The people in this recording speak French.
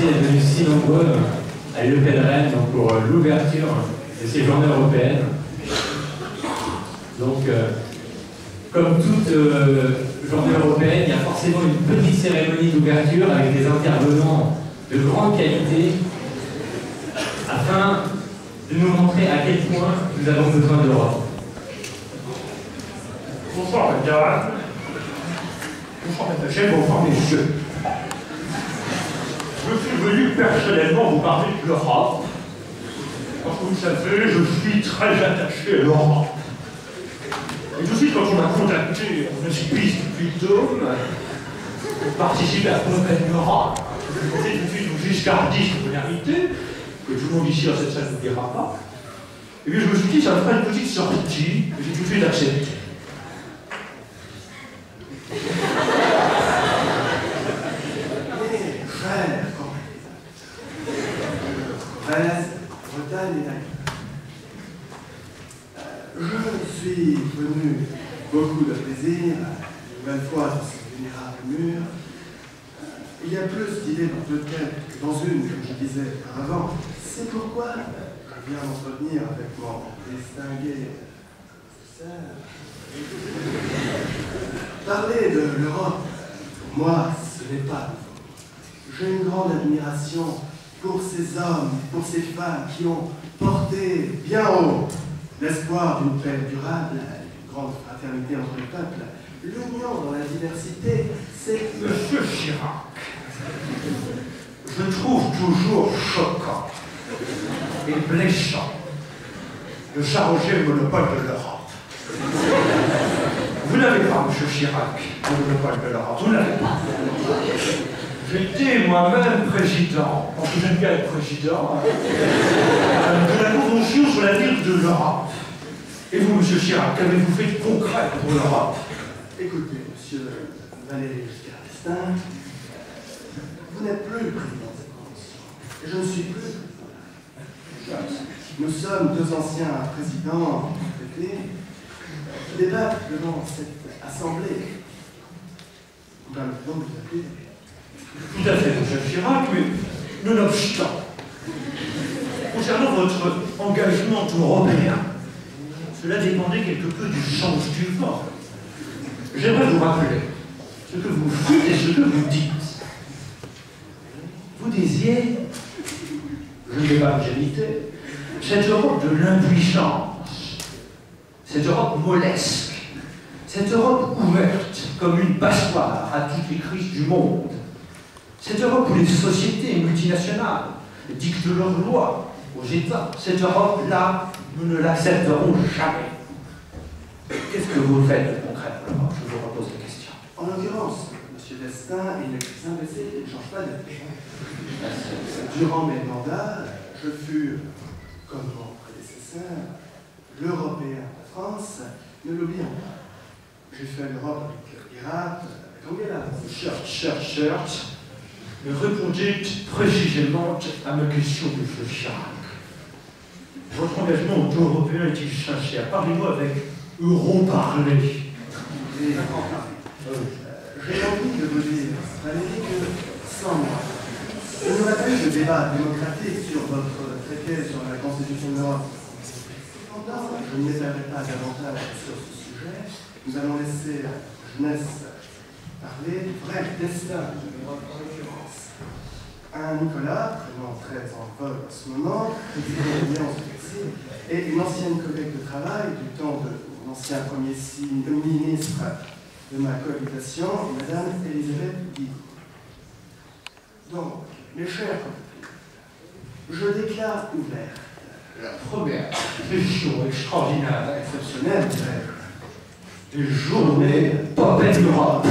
d'être venus si nombreux à l'île Pèlerin pour l'ouverture de ces journées européennes. Donc, comme toute journée européenne, il y a forcément une petite cérémonie d'ouverture avec des intervenants de grande qualité afin de nous montrer à quel point nous avons besoin de l'Europe. Bonsoir, mesdames. Bonsoir, mesdames. Bonsoir, messieurs. Je suis venu personnellement vous parler de l'Europe. Parce que vous le savez, je suis très attaché à l'Europe. Et tout de suite, quand on m'a contacté, on me suis piste depuis le Dôme, pour participer à la campagne Europe, je me disais tout de suite une giscardiste popularité, que tout le monde ici dans cette salle ne dira pas. Et puis je me suis dit, ça me fera une petite sortie, et j'ai tout de suite accepté. Bretagne. Je suis venu beaucoup de plaisir, une nouvelle fois dans ce vénérable mur. Il y a plus d'idées dans deux têtes que dans une, comme je disais auparavant. C'est pourquoi je viens m'entretenir avec mon distingué sœur. Parler de l'Europe, pour moi, ce n'est pas nouveau. J'ai une grande admiration pour ces hommes, pour ces femmes qui ont porté bien haut l'espoir d'une paix durable, une grande fraternité entre les peuples, l'union dans la diversité, c'est... Monsieur Chirac, je trouve toujours choquant et blessant de s'arroger le monopole de l'Europe. Vous n'avez pas, Monsieur Chirac, le monopole de l'Europe, vous n'avez pas. J'étais moi-même président, parce que j'aime bien être président, de la Convention sur l'avenir de l'Europe. Et vous, Monsieur Chirac, qu'avez-vous fait de concret pour l'Europe? Écoutez, Monsieur Valéry Giscard d'Estaing, vous n'êtes plus président de cette convention. Et je ne suis plus président. Nous sommes deux anciens présidents traités qui débattent devant cette assemblée. Nous allons donc vous appeler. Tout à fait, Monsieur Chirac, mais nonobstant, concernant votre engagement européen, cela dépendait quelque peu du sens du vent. J'aimerais vous rappeler ce que vous faites et ce que vous dites. Vous disiez, je ne vais pas vous imiter, cette Europe de l'impuissance, cette Europe mollesque, cette Europe ouverte comme une passoire à toutes les crises du monde, cette Europe où les sociétés multinationales dictent leurs lois aux États, cette Europe-là, nous ne l'accepterons jamais. Qu'est-ce que vous faites de concret pour l'Europe? Je vous repose la question. En l'occurrence, M. D'Estaing et le imbécile ne changent pas d'avis. Durant mes mandats, je fus, comme mon prédécesseur, l'Européen de France, ne l'oublions pas. J'ai fait l'Europe avec l'Irak, avec Angela. Church. Mais répondez précisément à ma question, M. Chirac. Votre engagement européen est-il sincère? Parlez-moi avec Europarler. J'ai envie de vous dire, Valéry, que sans moi, il n'y aurait pas eu de débat démocratique sur votre traité sur la Constitution de l'Europe. Cependant, je ne m'étalerai pas davantage sur ce sujet. Nous allons laisser la jeunesse parler du vrai destin de l'Europe en l'occurrence. Un Nicolas, prénom très en vogue en ce moment, président de l'Alliance du Mexique, et une ancienne collègue de travail du temps de l'ancien premier ministre de ma cohabitation, Madame Elisabeth Guigou. Donc, mes chers compatriotes, je déclare ouverte la première session extraordinaire, exceptionnelle, des journées Pop Europe.